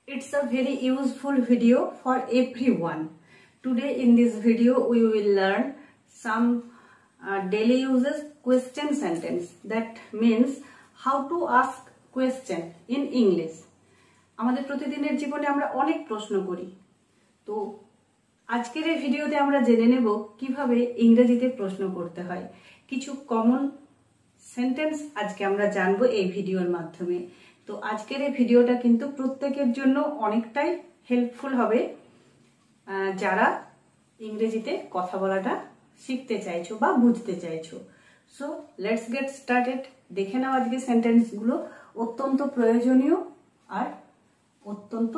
It's a very useful video for everyone. Today in this video we will learn some daily uses question sentence. That means how to ask question in English. আমাদের প্রতিদিনের জীবনে আমরা অনেক প্রশ্ন করি। তো আজকের এই ভিডিওতে আমরা জেনে নেব কিভাবে ইংরেজিতে প্রশ্ন করতে হয়। কিছু কমন সেন্টেন্স আজকে আমরা জানবো এই ভিডিওর মাধ্যমে। তো আজকের এই ভিডিওটা কিন্তু প্রত্যেকের জন্য অনেকটাই হেল্পফুল হবে যারা ইংরেজিতে কথা বলাটা শিখতে চাইছো বা বুঝতে চাইছো। So let's get started. দেখে নাও আজকে সেন্টেন্সগুলো অত্যন্ত প্রয়োজনীয় আর অত্যন্ত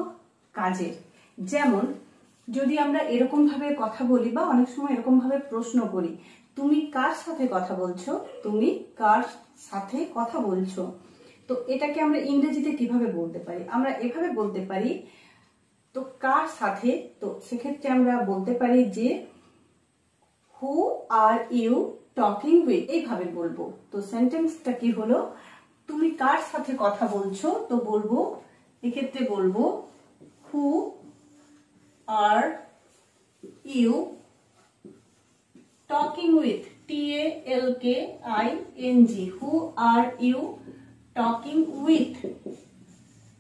কাজের। যেমন যদি আমরা এরকম ভাবে কথা বলি বা অনেক সময় এরকম ভাবে প্রশ্ন করি, তুমি কার সাথে কথা বলছো, তুমি কার সাথে কথা বলছো, তো এটাকে আমরা ইংরেজিতে কিভাবে বলতে পারি? আমরা এভাবে বলতে পারি, তো কার সাথে, তো সেক্ষেত্রে আমরা বলতে পারি যে হু আর ইউ টকিং উইথ, এইভাবে বলবো। তো সেন্টেন্সটা কি হলো, তুমি কার সাথে কথা বলছো, তো বলবো এক্ষেত্রে বলবো who are you talking with, TALKING, who are you talking with,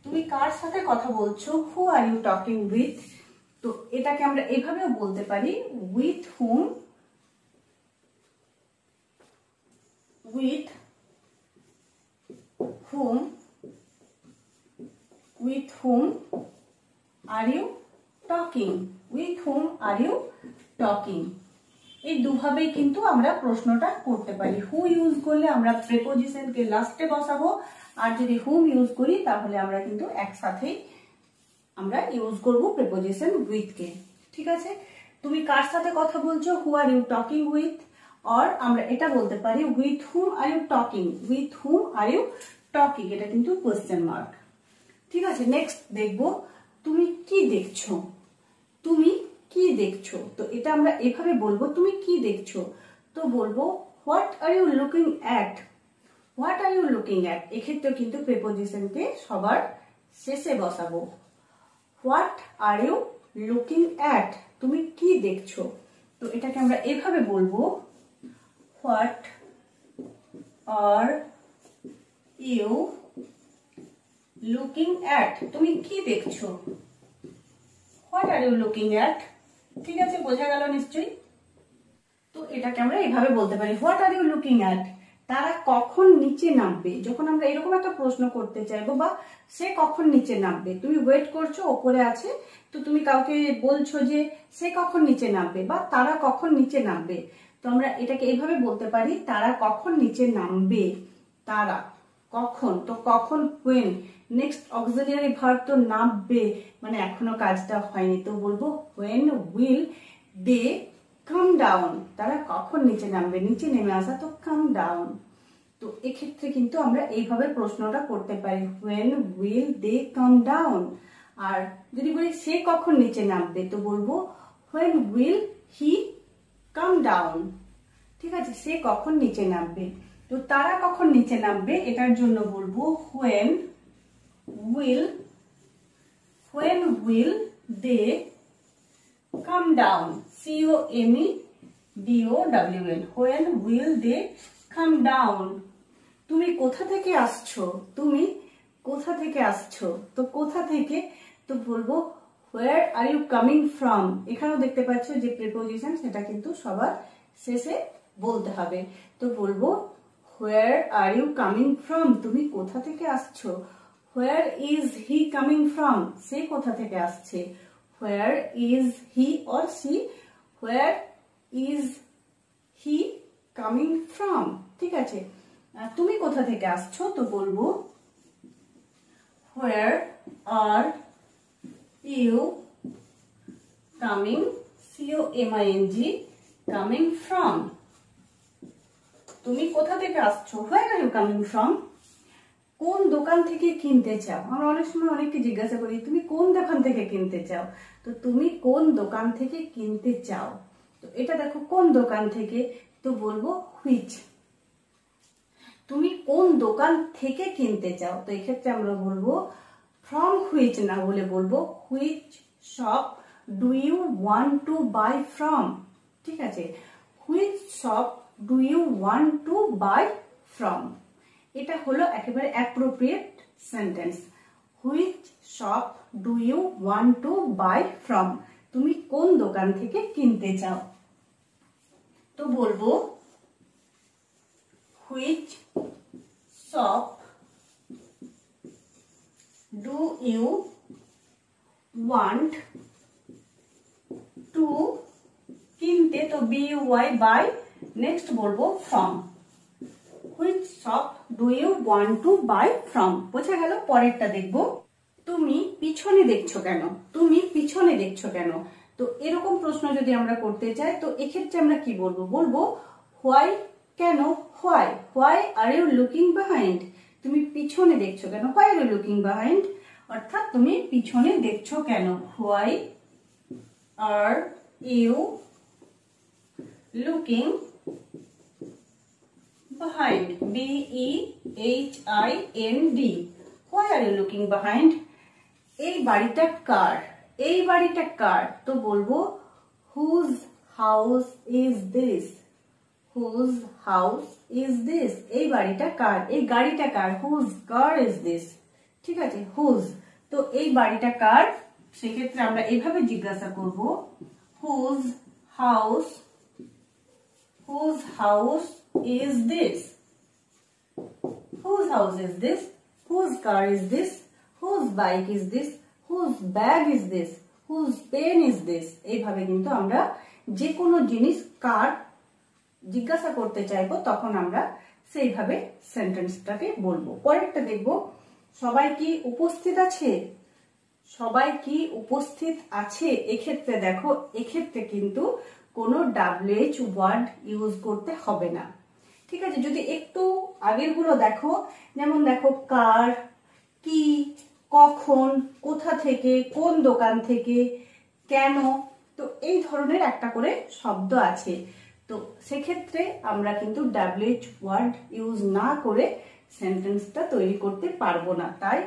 তুমি কার সাথে কথা বলছো, who are you talking with. তো এটাকে আমরা এভাবেও বলতে পারি with whom, with whom are you talking, with whom are you talking। এই দুভাবেই কিন্তু আমরা প্রশ্নটা করতে পারি। হু ইউজ করলে আমরা প্রিপোজিশন কে লাস্টে বসাবো, আর যদি হুম ইউজ করি তাহলে আমরা কিন্তু একসাথেই আমরা ইউজ করব প্রিপোজিশন উইথ কে। ঠিক আছে, তুমি কার সাথে কথা বলছো, who are you talking with, আর আমরা এটা বলতে পারি with whom are you talking, with whom are you talking, এটা কিন্তু কোশ্চেন মার্ক। ঠিক আছে, নেক্সট দেখবো তুমি কি দেখছো, তুমি কি দেখছো, তো এটা আমরা এভাবে বলবো তুমি কি দেখছো, তো বলবো what are you looking at, what are you looking at, এক্ষেত্রে কিন্তু প্রিপোজিশনকে সবার শেষে বসাবো। What are you looking at, তুমি কি দেখছো, তো এটাকে আমরা এভাবে বলবো what are you looking at, তুমি কি দেখছো, what are you looking at. ঠিক আছে, বোঝা গেল নিশ্চয়ই। তো এটাকে আমরা এইভাবে বলতে পারি what are you looking at, তারা কখন নিচে নামবে, যখন আমরা এরকম একটা প্রশ্ন করতে চাইবো, বা সে কখন নিচে নামবে, তুমি ওয়েট করছো, ওপরে আছে, তো তুমি কাউকে বলছো যে সে কখন নিচে নামবে বা তারা কখন নিচে নামবে, তো আমরা এটাকে এইভাবে বলতে পারি তারা কখন নিচে নামবে, তারা কখন, তো কখন when, নেক্সট অক্সিলিয়ারি ভার্ব তো নামবে, মানে এখনো কাজটা হয়নি, তো বলবো when will they come down, তারা কখন নিচে নামবে, নিচে নেমে আসা, তো come down। তো এক্ষেত্রে কিন্তু আমরা এইভাবে প্রশ্নটা করতে পারি when will they come down। আর যদি বলি সে কখন নিচে নামবে, তো বলবো when will he come down। ঠিক আছে, সে কখন নিচে নামবে। তো তারা কখন নিচে নামবে, এটার জন্য বলবো when will they come down, COMEDOWN, when will they come down। তুমি কোথা থেকে আসছো, তুমি কোথা থেকে আসছো, তো কোথা থেকে, তো বলবো where are you coming from, এখানেও দেখতে পাচ্ছ যে প্রিপোজিশন সেটা কিন্তু সবার শেষে বলতে হবে, তো বলবো where are you coming from, তুমি কোথা থেকে আসছো। where is he coming from, সে কোথা থেকে আসছে, where is he or she, where is he coming from। ঠিক আছে, তুমি কোথা থেকে আসছো, তো বলবো where are you coming, COMING, coming from, তুমি কোথা থেকে আসছো, where are you coming from। কোন দোকান থেকে কিনতে চাও, আমরা অনেক সময় অনেককে জিজ্ঞাসা করি তুমি কোন দোকান থেকে কিনতে চাও, তো তুমি কোন দোকান থেকে কিনতে চাও, তো এটা দেখো কোন দোকান থেকে, তো বলবো which, তুমি কোন দোকান থেকে কিনতে চাও, তো এক্ষেত্রে আমরা বলবো ফ্রম হুইচ না বলে বলবো which shop do you want to buy from. ঠিক আছে, which shop do you want to buy from, এটা হলো একেবারে appropriate sentence. Which shop do you want to buy from, তুমি কোন দোকান থেকে কিনতে চাও। তো বলবো which shop do you want to, কিনতে তো BUY বাই, নেক্সট বলবো from. Which shop do you want to buy from, বোঝা গেল। পরেরটা দেখবো, তুমি পিছনে দেখছো কেন, তুমি পিছনে দেখছো কেন। তো এরকম প্রশ্ন যদি আমরা করতে চাই তো এক্ষেত্রে আমরা কি বলবো, বলবো হোয়াই, কেন, why, why are you looking behind, তুমি পিছনে দেখছো কেন, why are you looking behind, অর্থাৎ তুমি পিছনে দেখছো কেন, why are you looking behind, BEHIND, why are you looking behind। এই বাড়িটা কার, এই বাড়িটা কার, তো বলবো whose house is this, whose house is this, এই বাড়িটা কার, এই গাড়িটা কার, whose car is this। ঠিক আছে, whose, তো এই বাড়িটা কার, সেক্ষেত্রে আমরা এইভাবে জিজ্ঞাসা করব whose house is this, whose house is this, whose car is this, whose bike is this, whose bag is this, whose pen is this। এইভাবে কিন্তু আমরা যে কোনো জিনিস কার জিজ্ঞাসা করতে চাইবো তখন আমরা সেইভাবে সেন্টেন্সটাকে বলবো। পরেরটা দেখবো, সবাই কি উপস্থিত আছে, সবাই কি উপস্থিত আছে। এক্ষেত্রে দেখো, এক্ষেত্রে কিন্তু কোনো WH ওয়ার্ড ইউজ করতে হবে না। ঠিক আছে, যদি একটু আগের গুলো দেখো, যেমন দেখো কার, কি, কখন, কোথা থেকে, কোন দোকান থেকে, কেন, তো এই ধরনের একটা করে শব্দ আছে। তো সেক্ষেত্রে আমরা কিন্তু WH ওয়ার্ড ইউজ না করে সেন্টেন্সটা তৈরি করতে পারবো না। তাই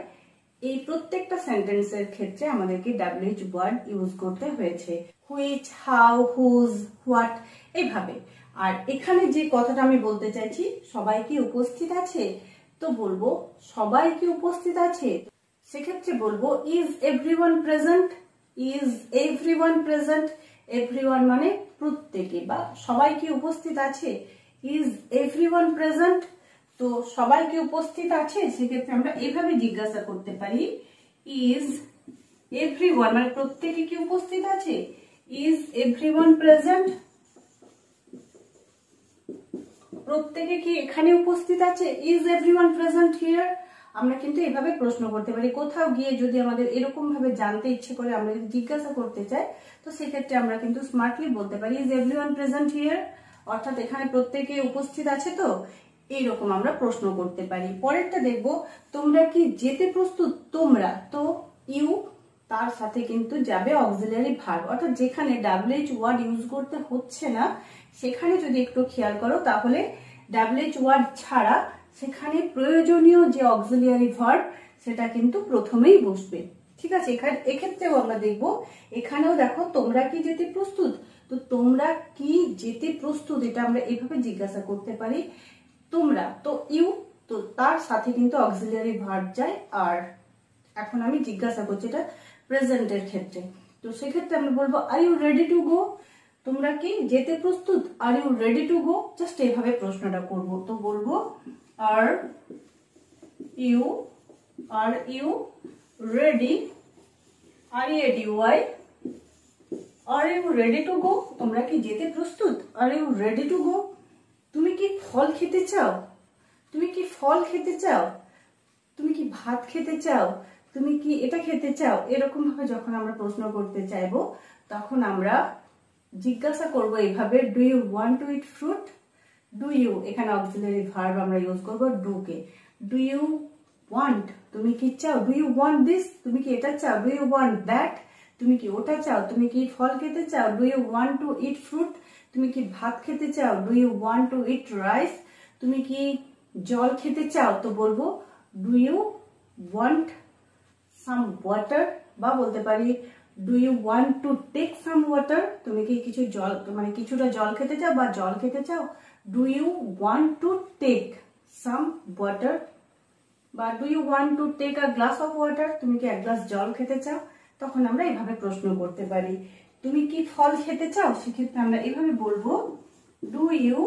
এই প্রত্যেকটা সেন্টেন্সের ক্ষেত্রে আমাদেরকে WH ওয়ার্ড ইউজ করতে হয়েছে, হুইচ, হাউ, হুজ, হোয়াট, এইভাবে। আর এখানে যে কথাটা আমি বলতে চাইছি, সবাই কি উপস্থিত আছে, তো বলবো সবাই কি উপস্থিত আছে, সেক্ষেত্রে বলবো is everyone present, is everyone present, everyone মানে প্রত্যেকে, বা সবাই কি উপস্থিত আছে, ইজ এভরিওয়ান প্রেজেন্ট। তো সবাই কি উপস্থিত আছে, সেক্ষেত্রে আমরা এইভাবে জিজ্ঞাসা করতে পারি ইজ এভরিওয়ান মানে প্রত্যেকে কি উপস্থিত আছে, ইজ এভরিওয়ান প্রেজেন্ট, প্রত্যেকে কি এখানে উপস্থিত আছে, ইজ এভরিওয়ান প্রেজেন্ট হিয়ার। আমরা কিন্তু এভাবে প্রশ্ন করতে পারি। কোথাও গিয়ে যদি আমাদের এরকম ভাবে জানতে ইচ্ছে করে, আমরা যদি জিজ্ঞাসা করতে চাই, তো সেক্ষেত্রে আমরা কিন্তু স্মার্টলি বলতে পারি ইজ এভরিওয়ান প্রেজেন্ট হিয়ার, অর্থাৎ এখানে প্রত্যেকে উপস্থিত আছে। তো এইরকম আমরা প্রশ্ন করতে পারি। পরেরটা দেখবো, তোমরা কি যেতে প্রস্তুত, তোমরা, তো ইউ তার সাথে কিন্তু যাবে অক্সিলারি ভার্ব, অর্থাৎ যেখানে WH ওয়ার্ড ইউজ করতে হচ্ছে না সেখানে যদি একটু খেয়াল করো তাহলে WH ওয়ার্ড ছাড়া সেখানে প্রয়োজনীয় যে অক্সিলারি ভার্ব সেটা কিন্তু প্রথমেই বসবে। ঠিক আছে, এক্ষেত্রেও আমরা দেখবো, এখানেও দেখো তোমরা কি যেতে প্রস্তুত, তো তোমরা কি যেতে প্রস্তুত, এটা আমরা এইভাবে জিজ্ঞাসা করতে পারি। তোমরা, তো ইউ, তো তার সাথে কিন্তু অক্সিলারি ভার্ব যায়। আর এখন আমি জিজ্ঞাসা করছি এটা প্রেজেন্টের ক্ষেত্রে, তো সেক্ষেত্রে আমরা বলবো are you ready to go, তোমরা কি যেতে প্রস্তুত, are you ready to go, just এইভাবে প্রশ্নটা করব। তো বলবো are you ready, READY, are you ready to go, তোমরা কি যেতে প্রস্তুত, are you ready to go. তুমি কি ফল খেতে চাও, তুমি কি ফল খেতে চাও, তুমি কি ভাত খেতে চাও, তুমি কি এটা খেতে চাও। এরকম ভাবে যখন আমরা প্রশ্ন করতে চাইবো তখন আমরা জিজ্ঞাসা করব এইভাবে, do you want to eat fruit, do you, এখানে অক্সিলারি ভার্ব আমরা ইউজ করব ডু কে, ডু ইউ ওয়ান্ট, তুমি কি চাও, ডু ইউ ওয়ান্ট দিস, তুমি কি এটা চাও, ডু ইউ ওয়ান্ট দ্যাট, তুমি কি ওটা চাও, তুমি কি ফল খেতে চাও, do you want to eat fruit, তুমি কি ভাত খেতে চাও, do you want to eat rice, তুমি কি জল খেতে চাও, তো বলবো do you want some water, বা বলতে পারি do you want to take some water, তুমি কি কিছু জল মানে কিছুটা জল খেতে চাও বা জল খেতে চাও, do you want to take some water, বা do you want to take a glass of water, তুমি কি এক গ্লাস জল খেতে চাও, তখন আমরা এইভাবে প্রশ্ন করতে পারি। তুমি কি ফল খেতে চাও, সেক্ষেত্রে আমরা এইভাবে বলবো do you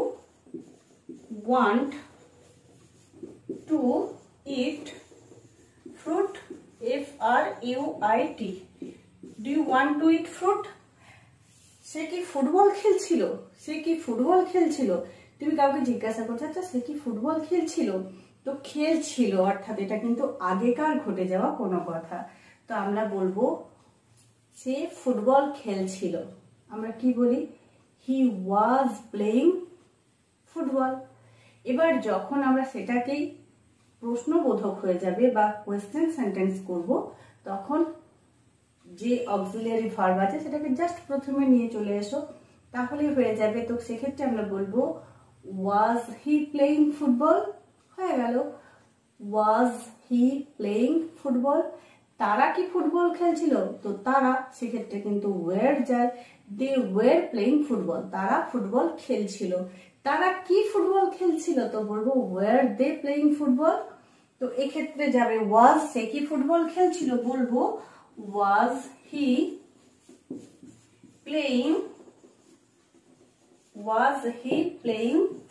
want to eat fruit, F-R-U-I-T, do you want to eat fruit, সে কি ফুটবল খেলছিল, সে কি ফুটবল খেলছিল, তুমি কাউকে জিজ্ঞাসা করছো আচ্ছা সে কি ফুটবল খেলছিল, তো খেলছিল অর্থাৎ এটা কিন্তু আগেকার ঘটে যাওয়া কোনো কথা, তো আমরা বলবো সে ফুটবল খেলছিল, আমরা কি বলি he was playing ফুটবল। এবার যখন আমরা সেটাকেই প্রশ্নবোধক হয়ে যাবে বা কোয়েশ্চেন সেন্টেন্স করব, তখন যে অক্সিলিয়ারি ভার্ব আছে সেটাকে জাস্ট প্রথমে নিয়ে চলে এসো, তাহলেই হয়ে যাবে। তো সেক্ষেত্রে আমরা বলবো was he playing ফুটবল, হয়ে গেল was he playing ফুটবল। তারা কি ফুটবল খেলছিল, তো তারা সেক্ষেত্রে কিন্তু were যায়, they were playing ফুটবল, তারা ফুটবল খেলছিল। তারা কি ফুটবল খেলছিল, তো বলবো were they playing ফুটবল। তো এক্ষেত্রে যাবে was, সে কি ফুটবল খেলছিল, বলবো was he playing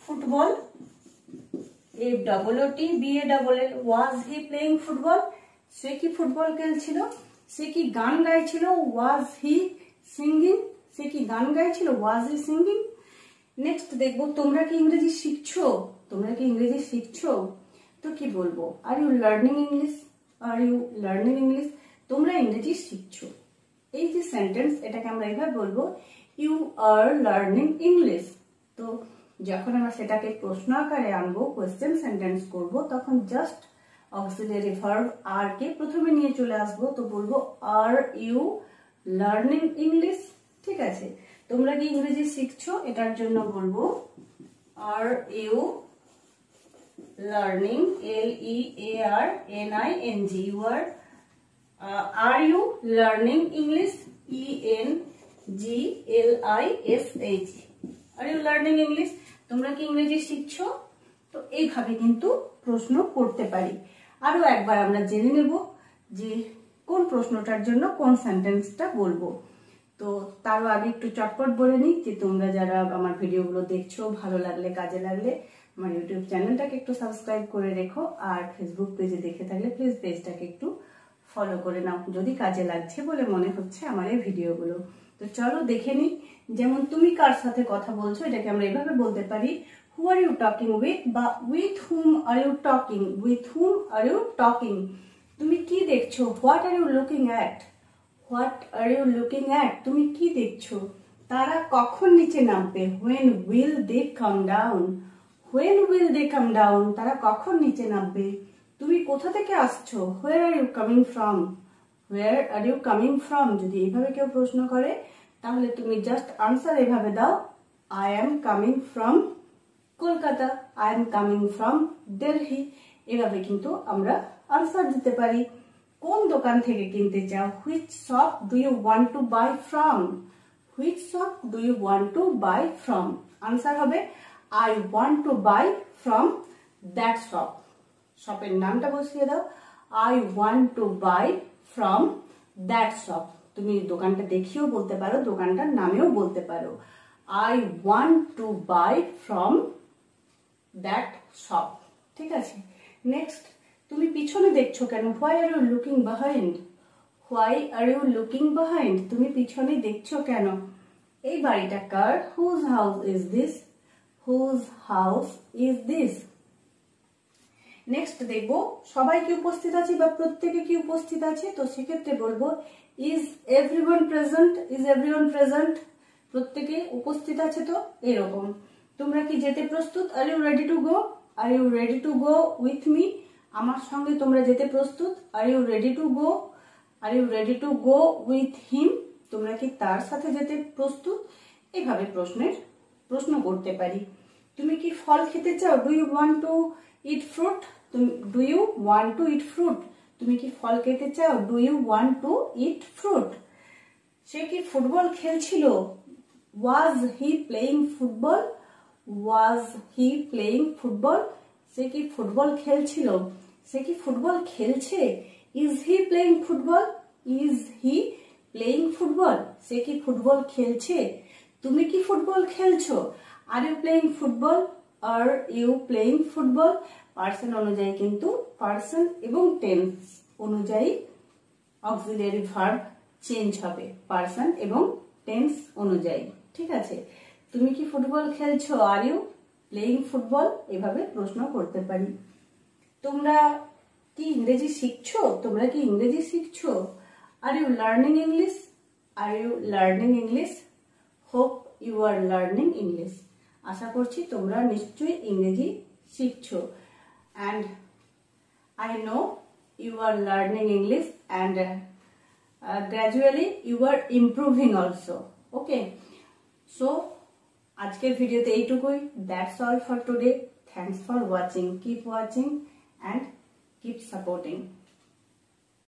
football, F-O-O-T-B-A-L-L, was he playing football, সে কি ফুটবল খেলছিল। সে কি গান গাইছিল, was he singing, সে কি গান গাইছিল, was he singing। নেক্সট দেখবো তোমরা কি ইংরেজি শিখছো, তোমরা কি ইংরেজি শিখছো, তো কি বলবো are you learning English, are you learning English, তোমরা ইংরেজি শিখছো। এই যে সেন্টেন্স এটাকে আমরা এইভাবে বলবো ইউ আর লার্নিং ইংলিশ। তো যখন আমরা সেটাকে প্রশ্ন আকারে আনবো, কোয়েশ্চেন সেন্টেন্স করব, তখন জাস্ট অক্সিলিয়ারি ভার্ব আর কে প্রথমে নিয়ে চলে আসবো, তো বলবো আর ইউ লার্নিং ইংলিশ। ঠিক আছে, তোমরা কি ইংরেজি শিখছো, এটার জন্য বলবো are you learning, L-E-A-R-N-I-N-G, you are you learning English, E-N-G-L-I-S-H, are you learning English, তোমরা কি ইংরেজি শিখছো। তো এইভাবে কিন্তু প্রশ্ন করতে পারি। আরো একবার আমরা জেনে নেব যে কোন প্রশ্নটার জন্য কোন সেন্টেন্সটা বলবো। তো তারও আগে একটু চটপট বলে নিই যে তোমরা যারা আমার ভিডিওগুলো দেখছো, ভালো লাগলে কাজে লাগলে আমার ইউটিউব চ্যানেলটাকে একটু সাবস্ক্রাইব করে রেখো, আর ফেসবুক পেজে দেখে থাকলে প্লিজ পেজটাকে একটু ফলো করে নাও যদি কাজে লাগছে বলে মনে হচ্ছে আমার এই ভিডিওগুলো। তো চলো দেখে নিই। যেমন তুমি কার সাথে কথা বলছো, এটাকে আমরা এভাবে বলতে পারি who are you talking with, বা with whom are you talking, with whom are you talking। তুমি কি দেখছো, what are you looking at, what are you looking at, তুমি কি দেখছো। তারা কখন নিচে নামবে, when will they come down, when will they come down, তারা কখন নিচে নামবে। তুমি কোথা থেকে আসছো, where are you coming from, where are you coming from। যদি এইভাবে কেউ প্রশ্ন করে তাহলে তুমি জাস্ট আনসার এভাবে দাও I am coming from Kolkata, I am coming from Delhi। এভাবে কিন্তু আমরা আনসার দিতে পারি। কোন দোকান থেকে কিনতে চাও, which shop do you want to buy from, which shop do you want to buy from। Answer হবে I want to buy from that shop, শপের নামটা বসিয়ে দাও I want to buy from that shop। তুমি দোকানটা দেখিয়েও বলতে পারো, দোকানটার নামেও বলতে পারো I want to buy from that shop। ঠিক আছে, নেক্সট তুমি পিছনে দেখছো কেন, why are you looking behind, why are you looking behind, তুমি পিছনে দেখছো কেন। এই বাড়িটা কার, whose house is this, whose house is this। Next দেখবো সবাই কি উপস্থিত আছে বা প্রত্যেকে কি উপস্থিত আছে, তো সেক্ষেত্রে বলবো is everyone present, is everyone present, প্রত্যেকে উপস্থিত আছে। তো এরকম তোমরা কি যেতে প্রস্তুত, are you ready to go, are you ready to go with me, আমার সঙ্গে তোমরা যেতে প্রস্তুত, are you ready to go, are you ready to go with him, তোমরা কি তার সাথে যেতে প্রস্তুত। এইভাবে প্রশ্ন করতে পারি। তুমি কি ফল খেতে চাও, do you want to eat fruit, do you want to eat fruit, তুমি কি ফল খেতে চাও? Do you want to eat fruit? সে কি ফুটবল খেলছিল? Was he playing football? Was he playing football? সে কি ফুটবল খেলছিল? সে কি ফুটবল খেলছে? Is he playing football? Is he playing football? সে কি ফুটবল খেলছে? তুমি কি ফুটবল খেলছো? Are you playing football? Are you playing football? Person অনুযায়ী কিন্তু পার্সন এবং টেন্স অনুযায়ী অক্সিলারি ভার্ব চেঞ্জ হবে, পার্সন এবং টেন্স অনুযায়ী। ঠিক আছে, তুমি কি ফুটবল খেলছো? Are you playing football? এভাবে প্রশ্ন করতে পারি। তোমরা কি ইংরেজি শিখছো? তোমরা কি ইংরেজি শিখছো? Are you learning English? Are you learning English? Hope you are learning English. আশা করছি তোমরা নিশ্চয়ই ইংরেজি শিখছো। And I know you are learning English and gradually you are improving also. Okay, so আজকের ভিডিওতে এইটুকুই। That's all for today. Thanks for watching. Keep watching and keep supporting.